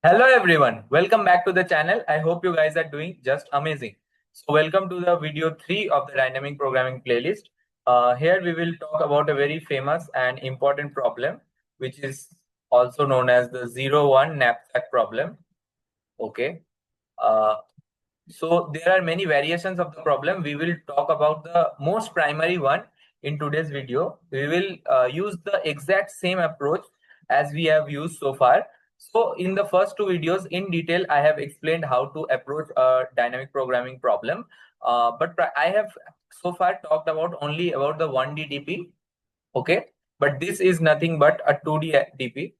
Hello everyone, welcome back to the channel. I hope you guys are doing just amazing. So welcome to the video 3 of the dynamic programming playlist. Here we will talk about a very famous and important problem, which is also known as the 0-1 knapsack problem. Okay. Uh, so there are many variations of the problem. We will talk about the most primary one in today's video. We will use the exact same approach as we have used so far. So in the first two videos in detail, I have explained how to approach a dynamic programming problem. But I have so far talked about only about the 1D DP. Okay. But this is nothing but a 2D DP.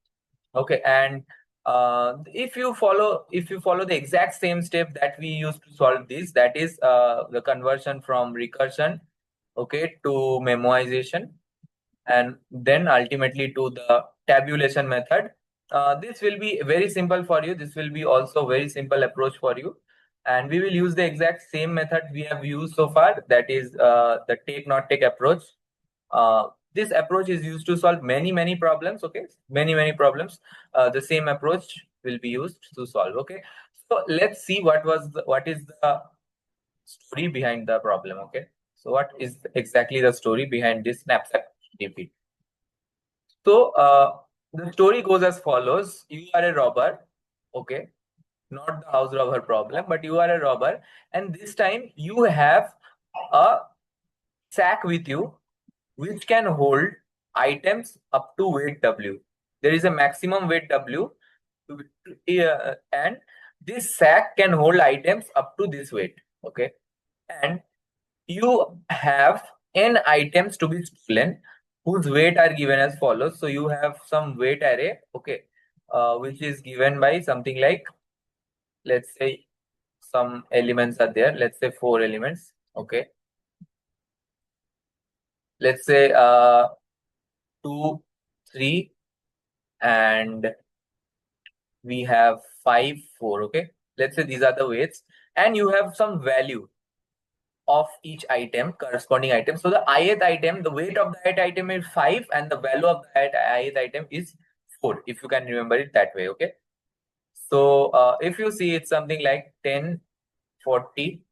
Okay. And if you follow the exact same step that we used to solve this, that is the conversion from recursion, okay, to memoization, and then ultimately to the tabulation method. This will be very simple for you. This will be also very simple approach for you, and we will use the exact same method we have used so far, that is the take not take approach. This approach is used to solve many problems. Okay, many problems. The same approach will be used to solve. Okay, so let's see what is the story behind the problem. Okay, so what is exactly the story behind this knapsack DP? So the story goes as follows: you are a robber. Okay, not the house robber problem, but you are a robber, and this time you have a sack with you which can hold items up to weight W. There is a maximum weight W, and this sack can hold items up to this weight. Okay, and you have n items to be stolen whose weight are given as follows. So you have some weight array, okay, which is given by something like, let's say, some elements are there. Let's say 4 elements. Okay, let's say 2, 3, and we have 5, 4. Okay, let's say these are the weights, and you have some value of each item, corresponding item. So the ith item, the weight of the ith item is 5, and the value of the ith item is 4, if you can remember it that way. Okay, so if you see, it's something like 10, 40,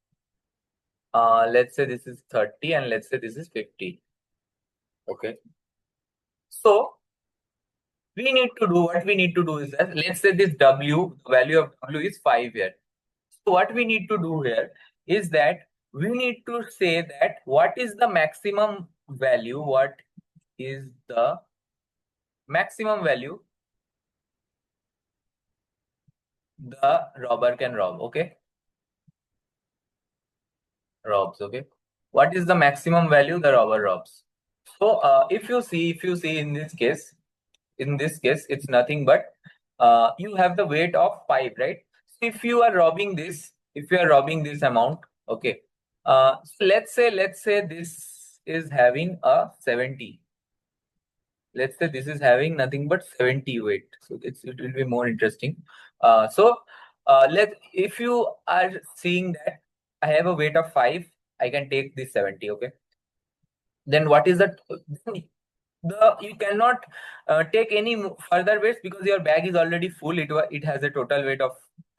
let's say this is 30, and let's say this is 50. Okay, so we need to do what we need to do is that, let's say this W, the value of W is 5 here. So what we need to do here is that we need to say that what is the maximum value, what is the maximum value the robber can rob. Okay, robs. Okay, what is the maximum value the robber robs? So if you see in this case, it's nothing but you have the weight of 5, right? So if you are robbing this amount, okay, so let's say this is having a 70. Let's say this is having nothing but 70 weight, so it will be more interesting. So if you are seeing that I have a weight of 5, I can take this 70. Okay, then what is that? You cannot take any further weights because your bag is already full. It has a total weight of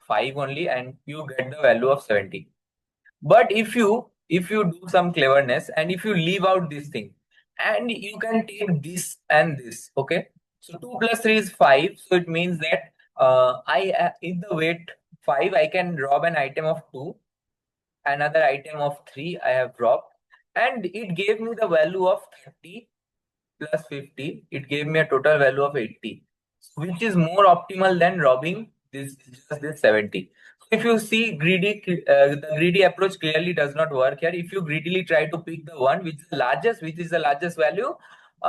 5 only, and you get the value of 70. But if you do some cleverness, and if you leave out this thing, and you can take this and this. Okay, so 2 plus 3 is 5, so it means that I in the weight 5 I can rob an item of 2, another item of 3 I have robbed, and it gave me the value of 30 plus 50. It gave me a total value of 80, which is more optimal than robbing this 70. If you see the greedy approach clearly does not work here. If you greedily try to pick the one which is the largest value,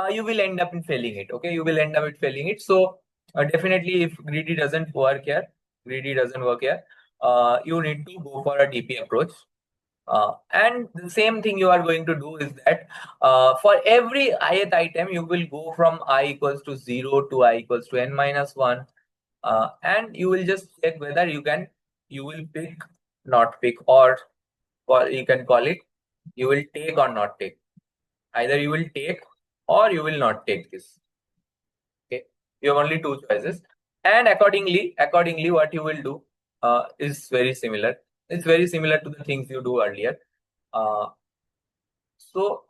you will end up in failing it. Okay, you will end up in failing it. So definitely, if greedy doesn't work here, you need to go for a DP approach. And the same thing you are going to do is that for every ith item, you will go from I equals to 0 to I equals to n minus 1. And you will just check whether you will pick, not pick, or you can call it, you will take or not take. Either you will take or you will not take this. Okay, you have only two choices. And accordingly, what you will do is very similar. It's very similar to the things you do earlier. So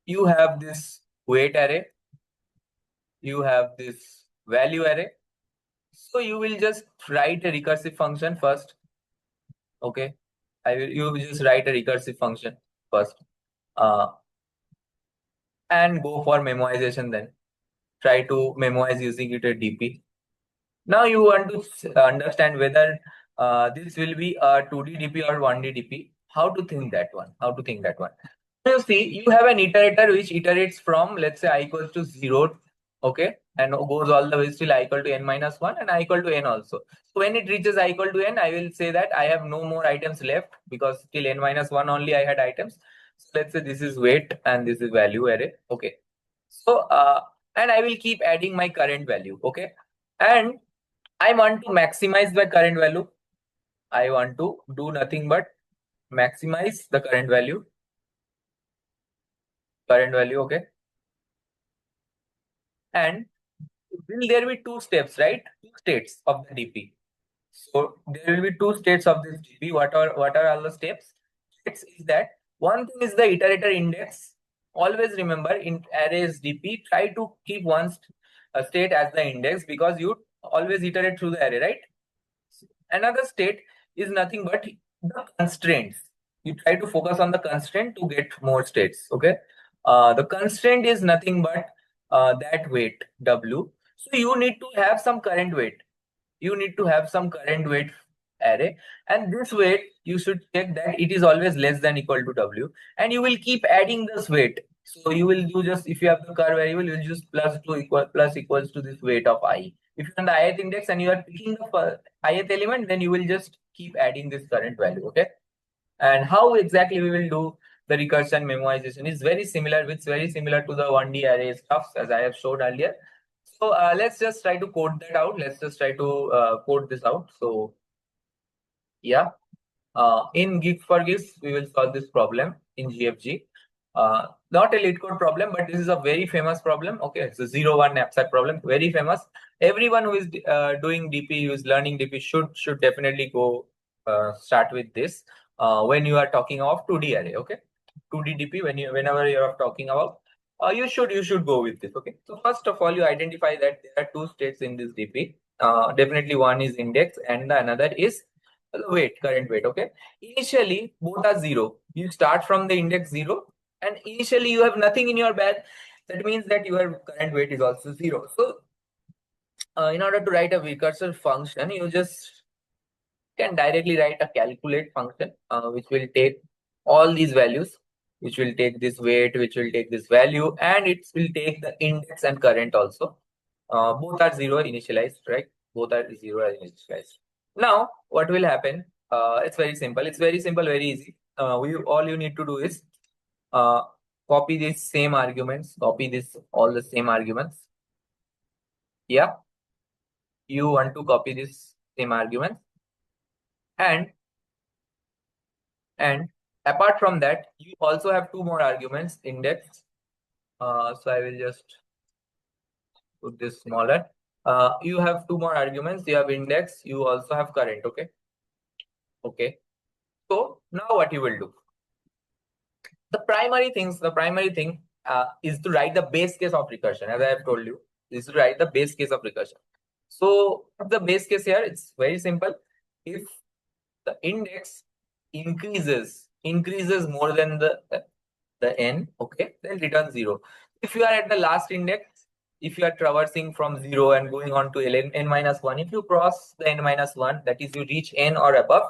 you have this weight array, you have this value array. So you will just write a recursive function first. Okay, you will just write a recursive function first, and go for memoization. Then try to memoize using Iterative DP. Now you want to understand whether this will be a 2D DP or 1D DP. How to think that one? You see, you have an iterator which iterates from, let's say, I equals to 0, okay, and goes all the way till I equal to n minus 1 and I equal to n also. So when it reaches I equal to n, I will say that I have no more items left because till n minus 1 only I had items. So let's say this is weight and this is value array, okay. So, and I will keep adding my current value, okay. And I want to maximize the current value. I want to do nothing but maximize the current value. Okay. And will there be two steps, right? Two states of the DP. So there will be two states of this DP. What are all the steps? Steps is that one thing is the iterator index. Always remember in arrays DP, try to keep one state as the index because you always iterate through the array, right? Another state is nothing but the constraints. You try to focus on the constraint to get more states. Okay. The constraint is nothing but that weight W. So you need to have some current weight. Array, and this weight you should check that it is always less than equal to W, and you will keep adding this weight. So you will do just, if you have the curve variable, you will just plus equals to this weight of I. If you're on the ith index and you are picking the ith element, then you will just keep adding this current value. Okay. And how exactly we will do the recursion memoization is very similar to the 1D array stuff as I have showed earlier. So let's just try to code that out. Let's just try to code this out. So yeah, in Git for GIS, we will solve this problem in GFG. Not a leetcode problem, but this is a very famous problem. Okay, it's a 0-1 knapsack problem, very famous. Everyone who is doing DP, who is learning DP, should definitely go start with this when you are talking of 2D array. Okay, 2D DP, whenever you are talking about, you should go with this. Okay, so first of all, you identify that there are two states in this DP. Definitely one is index and the another is current weight. Okay, initially both are 0. You start from the index 0 and initially you have nothing in your bag. That means that your current weight is also 0. So in order to write a recursor function, you just can directly write a calculate function which will take all these values, which will take this weight, which will take this value, and it will take the index and current also. Both are 0 initialized, right? Both are 0 initialized. Now, what will happen? It's very simple. Very easy. All you need to do is copy these same arguments. All the same arguments. Yeah. You want to copy this same arguments, and apart from that, you also have two more arguments, index. So I will just put this smaller. You have two more arguments. You have index. You also have current. Okay. Okay. So now what you will do? The primary thing is to write the base case of recursion. As I have told you, is to write the base case of recursion. So the base case here, it's very simple. If the index increases more than the n, okay, then return 0. If you are at the last index, if you are traversing from 0 and going on to n minus 1, if you cross the n minus 1, that is you reach n or above,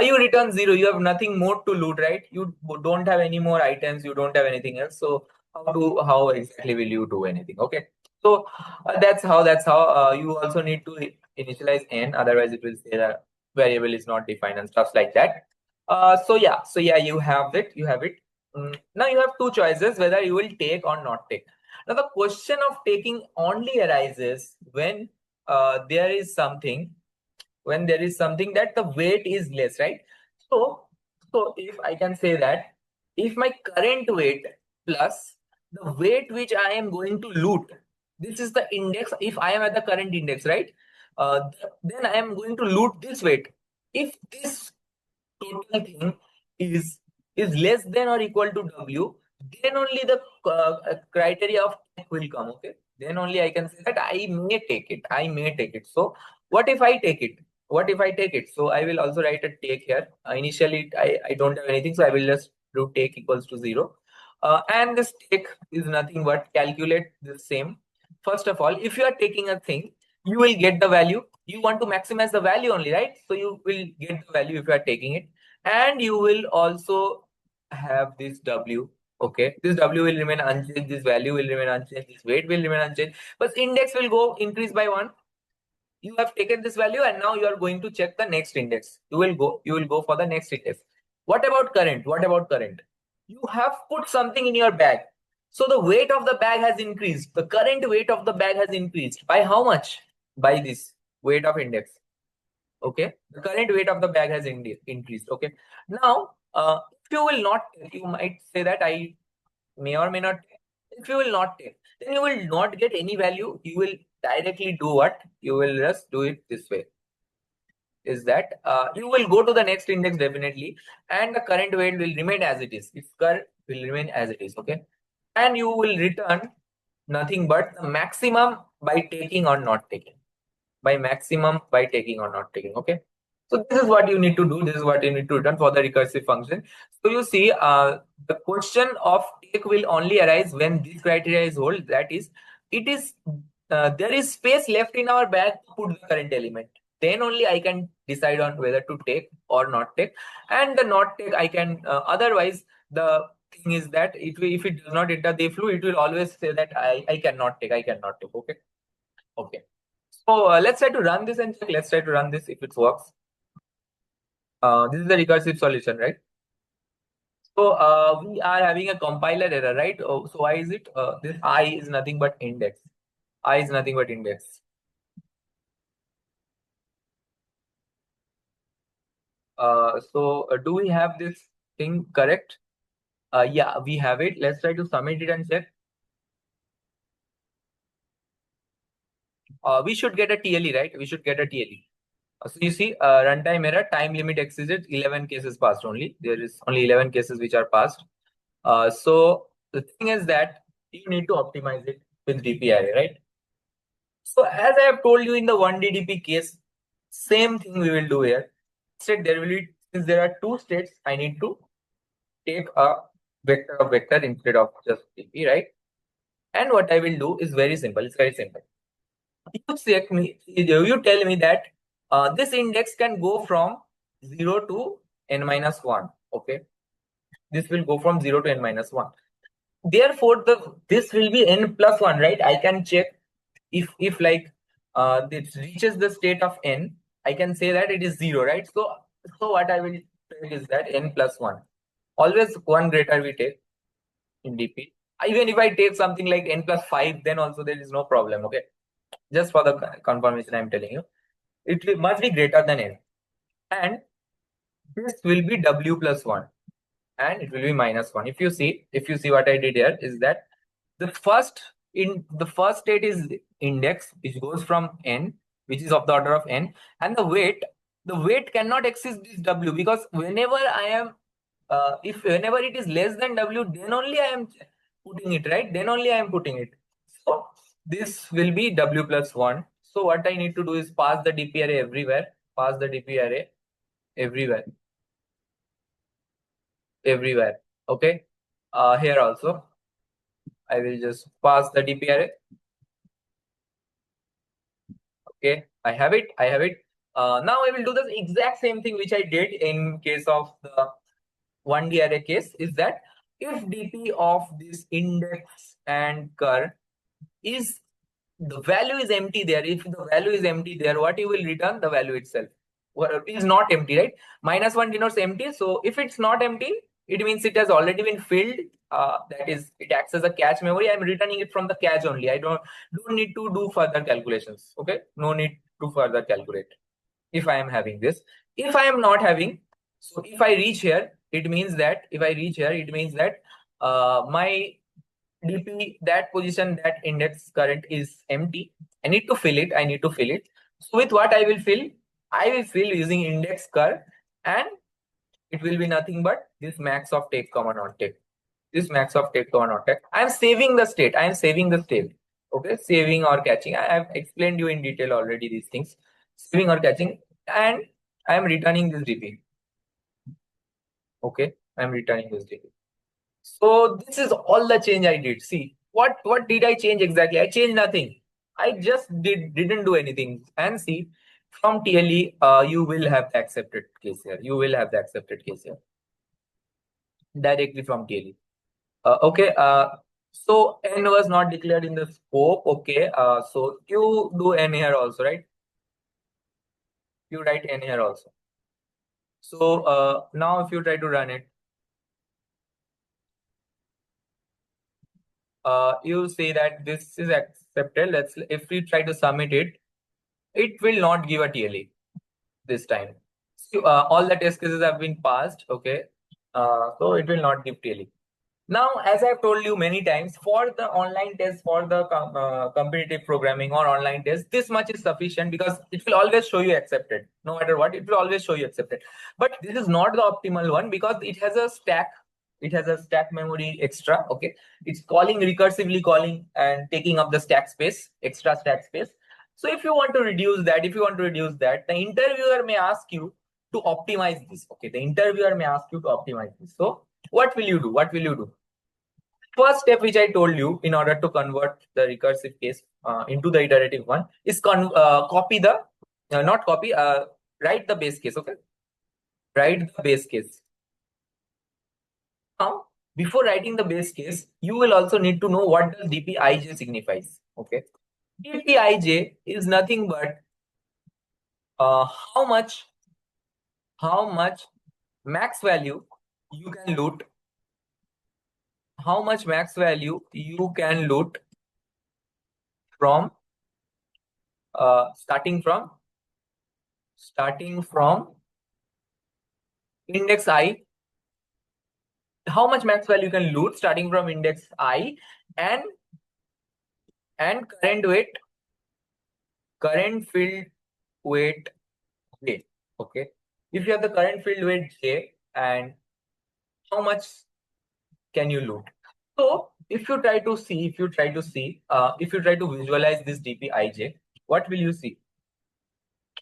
you return 0. You have nothing more to loot, right? You don't have any more items, you don't have anything else. So how exactly will you do anything? Okay, so that's how you also need to initialize n, otherwise it will say that variable is not defined and stuff like that. So yeah, you have it. Now you have two choices whether you will take or not take. Now the question of taking only arises when there is something that the weight is less, right? So if I can say that if my current weight plus the weight which I am going to loot This is the index. If I am at the current index, right? Then I am going to loot this weight. If this total thing is less than or equal to W, then only the criteria of take will come. Okay, then only I can say that I may take it. I may take it. So what if I take it? What if I take it? So I will also write a take here. Initially, I don't have anything, so I will just do take equals to 0. And this take is nothing but calculate the same. First of all, if you are taking a thing, you will get the value. You want to maximize the value only, right? So you will get the value if you are taking it, and you will also have this W. Okay, this W will remain unchanged, this value will remain unchanged, this weight will remain unchanged, but index will go increase by 1. You have taken this value and now you are going to check the next index. You will go for the next index. What about current? What about current? You have put something in your bag, so the weight of the bag has increased. The current weight of the bag has increased by how much? By this weight of index. Okay, the current weight of the bag has increased. Okay, now if you will not take, you might say that I may or may not take. If you will not take, then you will not get any value. You will directly do what? You will just do it this way. Is that you will go to the next index definitely, and the current weight will remain as it is. Its current will remain as it is. Okay, and you will return nothing but the maximum by taking or not taking. By maximum by taking or not taking. Okay, so this is what you need to do. This is what you need to return for the recursive function. So you see, the question of take will only arise when this criteria is hold. That is, it is there is space left in our bag to put the current element. Then only I can decide on whether to take or not take. And the not take, I can otherwise the thing is that if it does not enter the flow, it will always say that I cannot take. I cannot take. Okay. Okay. So let's try to run this and check. Let's try to run this if it works. This is the recursive solution, right? So we are having a compiler error, right? Oh, so why is it? This I is nothing but index. I is nothing but index. So do we have this thing correct? Yeah, we have it. Let's try to submit it and check. We should get a TLE, right? We should get a TLE. So you see, runtime error, time limit exceeded, 11 cases passed only. There is only 11 cases which are passed. So the thing is that you need to optimize it with DP array, right? So as I have told you in the 1D DP case, same thing we will do here. Instead, there will be, since there are two states, I need to take a vector of vector instead of just DP, right? And what I will do is very simple. It's very simple. You tell me that this index can go from 0 to n minus 1. Okay, this will go from 0 to n minus 1. Therefore, this will be n plus 1, right? I can check if like this reaches the state of n, I can say that it is 0, right? So what I will take is that n plus 1. Always one greater we take in DP. Even if I take something like n plus 5, then also there is no problem. Okay, just for the confirmation I'm telling you, must be greater than n, and this will be w plus 1, and it will be minus 1. If you see what I did here is that the first state is index, which goes from n, which is of the order of n, and the weight cannot exceed this w, because whenever I am if whenever it is less than w, then only I am putting it, right? Then only I am putting it. So this will be w plus 1. So what I need to do is pass the DP array everywhere. Pass the DP array everywhere. Okay. Here also I will just pass the DP array. Okay, I have it. Now I will do the exact same thing which I did in case of the 1D array case, is that if DP of this index and cur is, the value is empty there. If the value is empty there, what you will return? The value itself. Well, is not empty, right? Minus 1 denotes empty. So if it's not empty, it means it has already been filled. That is, it acts as a cache memory. I'm returning it from the cache only. I don't need to do further calculations. Okay, no need to further calculate. If I am having this, if I am not having, so if I reach here, it means that my DP, that position, that index current is empty. I need to fill it. I need to fill it. So with what I will fill? I will fill using index cur, and it will be nothing but this max of take comma not take. This max of take comma not take. I am saving the state. I am saving the state. Okay, saving or catching. I have explained you in detail already these things. Saving or catching, and I am returning this DP. Okay, I am returning this DP. So this is all the change I did. See, what did I change exactly? I changed nothing. I just didn't do anything. And see, from TLE, you will have the accepted case here. You will have the accepted case here directly from TLE. Okay. So n was not declared in the scope. Okay. So you do n here also, right? You write n here also. So now if you try to run it, you say that this is accepted. If we try to submit it, it will not give a TLE this time. So, all the test cases have been passed. Okay. So it will not give TLE. Now, as I've told you many times, for the online test, for the competitive programming or online test, this much is sufficient because it will always show you accepted. No matter what, it will always show you accepted. But this is not the optimal one because it has a stack. It has a stack memory extra. Okay. It's calling recursively calling and taking up the stack space, extra stack space. So if you want to reduce that, the interviewer may ask you to optimize this. Okay. The interviewer may ask you to optimize this. So what will you do? What will you do? First step which I told you in order to convert the recursive case into the iterative one is copy the, not copy, write the base case, okay? Write the base case. Now, before writing the base case, you will also need to know what does dpij signifies, okay? dpij is nothing but how much max value you can loot, how much max value you can loot from starting from index I, how much max value you can loot starting from index I, and current filled weight j. Okay, if you have the current filled weight j, and how much can you loot? So if you try to visualize this dpij, what will you see?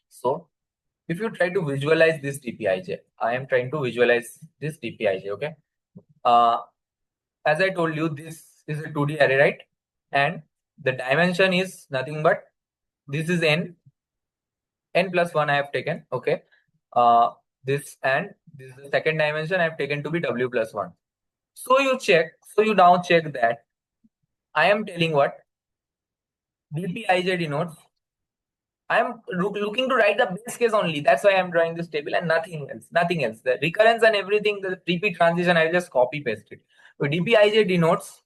So if you try to visualize this dpij, I am trying to visualize this dpij. Okay. As I told you, this is a 2D array, right? And the dimension is nothing but this is n plus 1 I have taken. Okay. This and this is the second dimension I have taken to be w plus 1. So you now check that I am telling what dpij denotes. I am looking to write the base case only. That's why I'm drawing this table and nothing else. Nothing else. The recurrence and everything, the TP transition, I just copy paste it. So dpij denotes,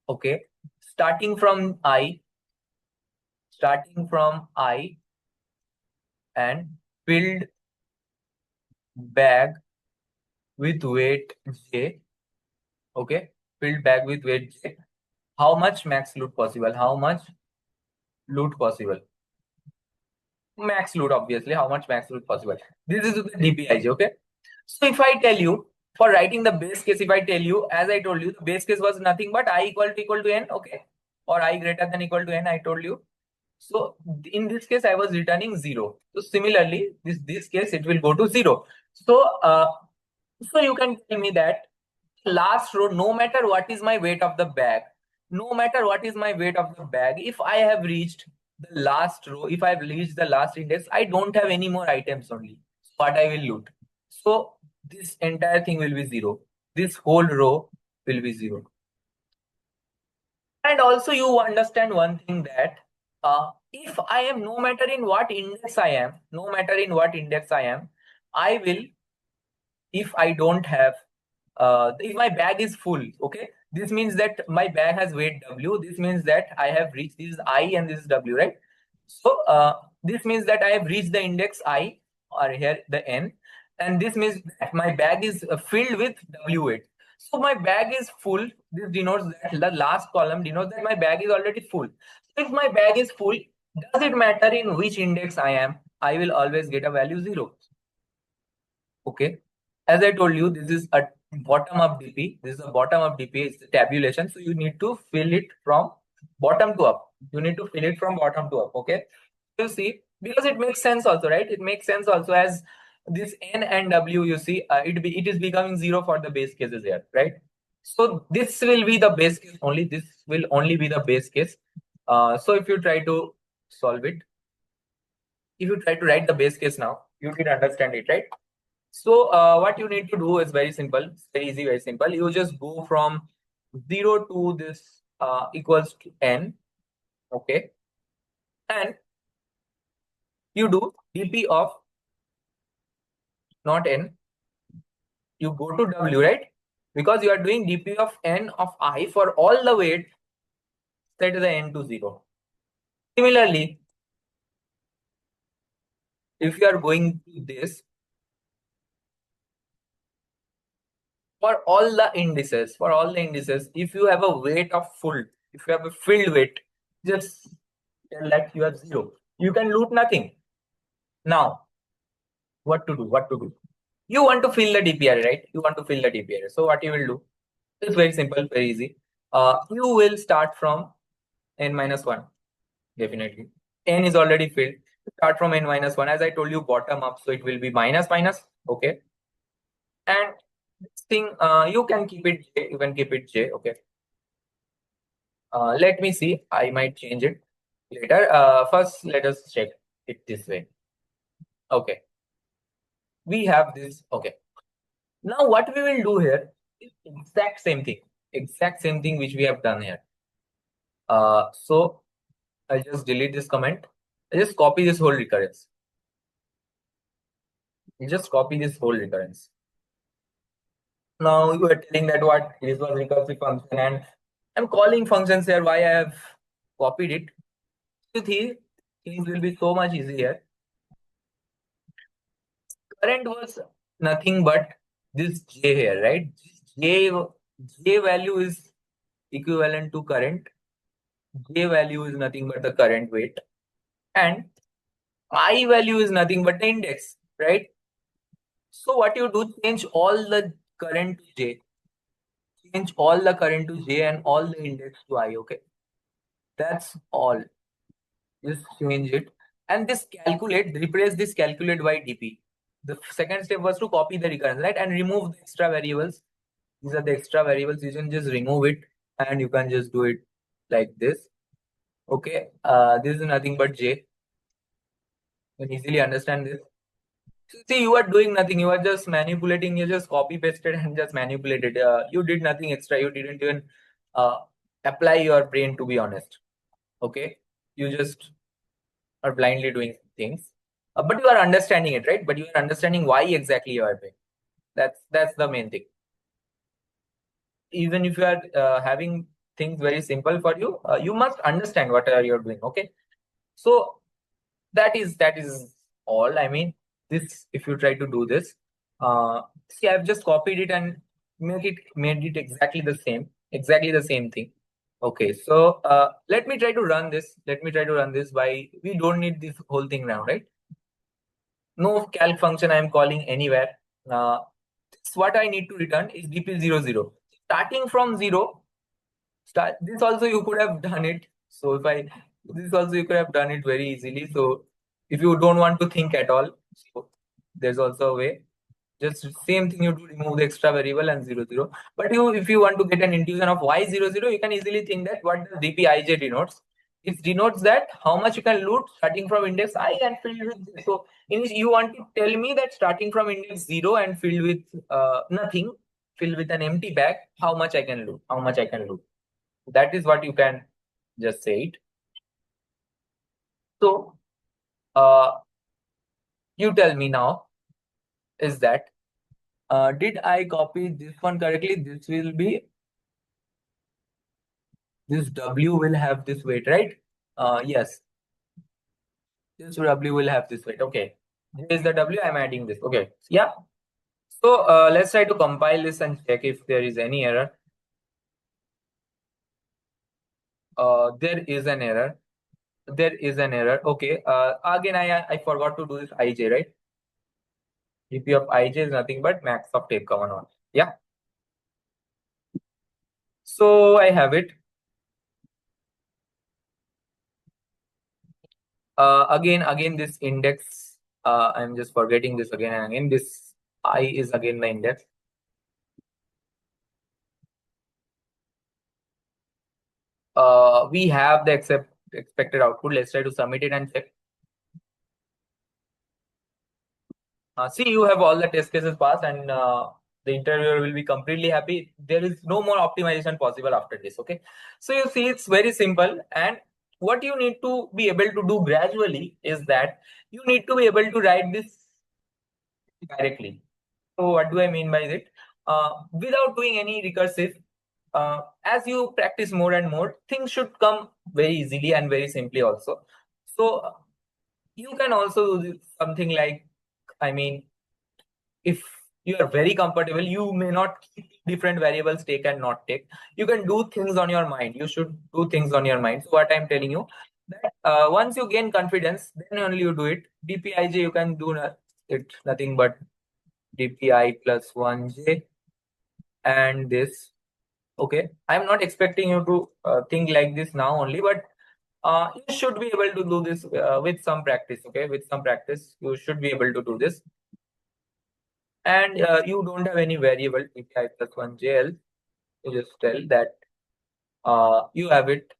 okay, starting from I and filled bag with weight j. Okay, filled bag with weight j. How much max loot possible? How much loot possible? Max loot, obviously. How much max loot possible? This is the dpij. Okay. So if I tell you for writing the base case, if I tell you, as I told you, the base case was nothing but I equal to n. Okay, or I greater than equal to n. I told you. So in this case, I was returning 0. So similarly, this case, it will go to 0. So so you can tell me that last row, no matter what is my weight of the bag, if I have reached the last row, if I've reached the last index, I don't have any more items only. So what I will loot. So this entire thing will be 0. This whole row will be 0. And also you understand one thing that if I am, no matter in what index I am, I will, if I don't have, if my bag is full, okay, this means that my bag has weight w. This means that I have reached, this is I and this is w, right? So this means that I have reached the index I, or here the n, and this means that my bag is filled with w weight. So my bag is full. This denotes that the last column denotes that my bag is already full. So if my bag is full, does it matter in which index I am? I will always get a value 0. Okay. As I told you, this is a bottom-up DP. This is a bottom-up DP. It's a tabulation. So you need to fill it from bottom to up. You need to fill it from bottom to up. Okay. You see, because it makes sense also, right? It makes sense also as this N and W, you see, it is becoming 0 for the base cases here, right? So this will be the base case only. This will only be the base case. So if you try to solve it, if you try to write the base case now, you can understand it, right? So what you need to do is very simple. It's very easy, very simple. You just go from 0 to this equals to N, okay? And you do dp of not N. You go to W, right? Because you are doing dp of N of I for all the weight set the N to 0. Similarly, if you are going to this, for all the indices, if you have a weight of full, if you have a filled weight, just tell that you have 0. You can loot nothing. Now, what to do? What to do? You want to fill the DP array, right? You want to fill the DP array. So what you will do? It's very simple, very easy. You will start from N minus 1, definitely. N is already filled. Start from N minus 1. As I told you, bottom up, so it will be minus minus, okay? And this thing, you can keep it J, you can keep it J, okay? Let me see, I might change it later. First, let us check it this way. Okay. We have this, okay. Now what we will do here is exact same thing which we have done here. So I'll just delete this comment. I just copy this whole recurrence. You just copy this whole recurrence. Now you are telling that what this was recursive function, and I'm calling functions here. Why I have copied it? You see, things will be so much easier. Current was nothing but this J here, right? J value is equivalent to current. J value is nothing but the current weight, and I value is nothing but the index, right? So what you do, change all the current to J, change all the current to J and all the index to I, okay? That's all. Just change it. And this calculate, replace this calculate by DP. The second step was to copy the recurrence, right? And remove the extra variables. These are the extra variables. You can just remove it and you can just do it like this. Okay. This is nothing but J. You can easily understand this. See, you are doing nothing. You are just manipulating. You just copy pasted and just manipulated. You did nothing extra. You didn't even apply your brain, to be honest. Okay. You just are blindly doing things. But you are understanding it, right? But you are understanding why exactly you are doing. That's the main thing. Even if you are having things very simple for you, you must understand what you're doing. Okay. So that is all. I mean, this, if you try to do this, see, I've just copied it and made it exactly the same thing. Okay, so let me try to run this. By, we don't need this whole thing now, right? No calc function I am calling anywhere. What I need to return is dp00. Starting from 0, this also you could have done it. So if I, this also you could have done it very easily. So if you don't want to think at all, so there's also a way. Just same thing you do, remove the extra variable and 0 0. But if you want to get an intuition of why 0 0, you can easily think that what does dpij denotes. It denotes that how much you can loot starting from index I and filled with this. So you want to tell me that starting from index 0 and filled with nothing, filled with an empty bag, how much I can loot. That is what you can just say it. So you tell me now, is that did I copy this one correctly? This will be, this W will have this weight, right? Yes, this W will have this weight. Okay, this is the W, I'm adding this. Okay, yeah. So let's try to compile this and check if there is any error. There is an error. There is an error. Okay. Again, I forgot to do this IJ, right? DP of IJ is nothing but max of take common one. Yeah. So I have it. Again, this index. I'm just forgetting this again and again. This I is again the index. We have the expected output. Let's try to submit it and check. See, you have all the test cases passed, and the interviewer will be completely happy. There is no more optimization possible after this. Okay, so you see, it's very simple. And what you need to be able to do gradually is that you need to be able to write this directly. So, what do I mean by it? Without doing any recursive, as you practice more and more, things should come very easily and very simply also. So, you can also do something like, I mean, if you are very comfortable, you may not keep different variables take and not take. You can do things on your mind. You should do things on your mind. So what I'm telling you, that once you gain confidence, then only you do it. DPIJ, you can do it nothing but DPI plus 1J and this. Okay, I'm not expecting you to think like this now only, but you should be able to do this with some practice. Okay, with some practice, you should be able to do this. And you don't have any variable dpi plus 1jl, you just tell that you have it,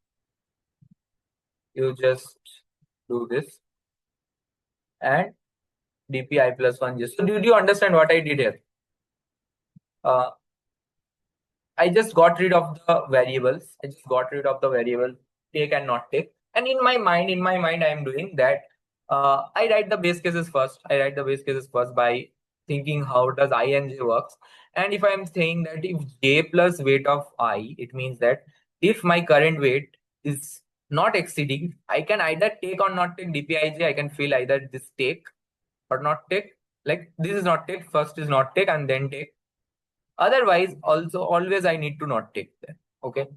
you just do this and dpi plus 1j. So did you understand what I did here? uh, I just got rid of the variables. I just got rid of the variable take and not take. And in my mind, I am doing that. I write the base cases first. I write the base cases first by thinking how does I and j works. And if I am saying that if j plus weight of I, it means that if my current weight is not exceeding, I can either take or not take dpij. I can fill either this take or not take. Like this is not take, first is not take and then take. Otherwise, also always I need to not take them. Okay.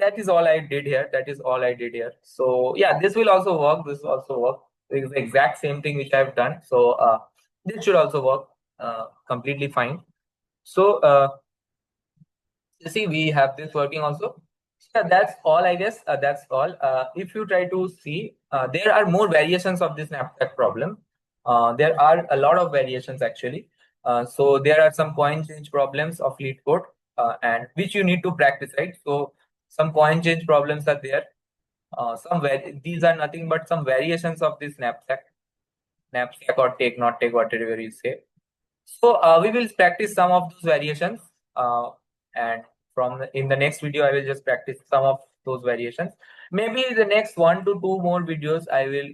That is all I did here. That is all I did here. So yeah, this will also work. This will also work. It's the exact same thing which I've done. So this should also work completely fine. So you see, we have this working also. Yeah, that's all, I guess. That's all. If you try to see, there are more variations of this knapsack problem. There are a lot of variations actually. So there are some coin change problems of leetcode, and which you need to practice, right? So some coin change problems are there. These are nothing but some variations of this knapsack or take, not take, whatever you say. So we will practice some of those variations, and in the next video, I will just practice some of those variations. Maybe the next 1 to 2 more videos,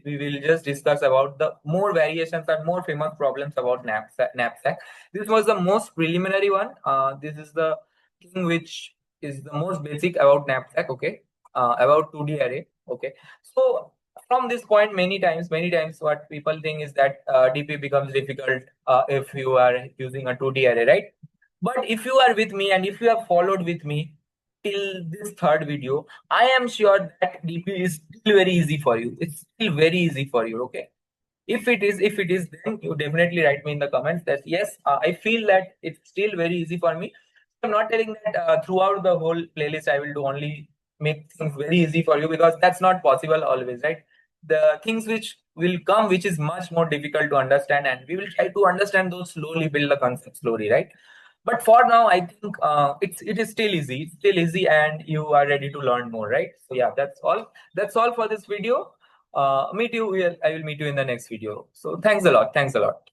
we will just discuss about the more variations and more famous problems about knapsack. This was the most preliminary one. This is the thing which is the most basic about knapsack. Okay, about 2D array. Okay, so from this point, many times what people think is that dp becomes difficult if you are using a 2D array, right? But if you are with me and if you have followed with me till this third video, I am sure that dp is still very easy for you. It's still very easy for you. Okay, if it is, then you definitely write me in the comments that yes, I feel that it's still very easy for me. I'm not telling that throughout the whole playlist I will do only make things very easy for you, because that's not possible always, right? The things which will come, which is much more difficult to understand, and we will try to understand those slowly, build the concept slowly, right? But for now, I think it is still easy. It's still easy, and you are ready to learn more, right? So yeah, that's all. That's all for this video. Meet you. I will meet you in the next video. So thanks a lot. Thanks a lot.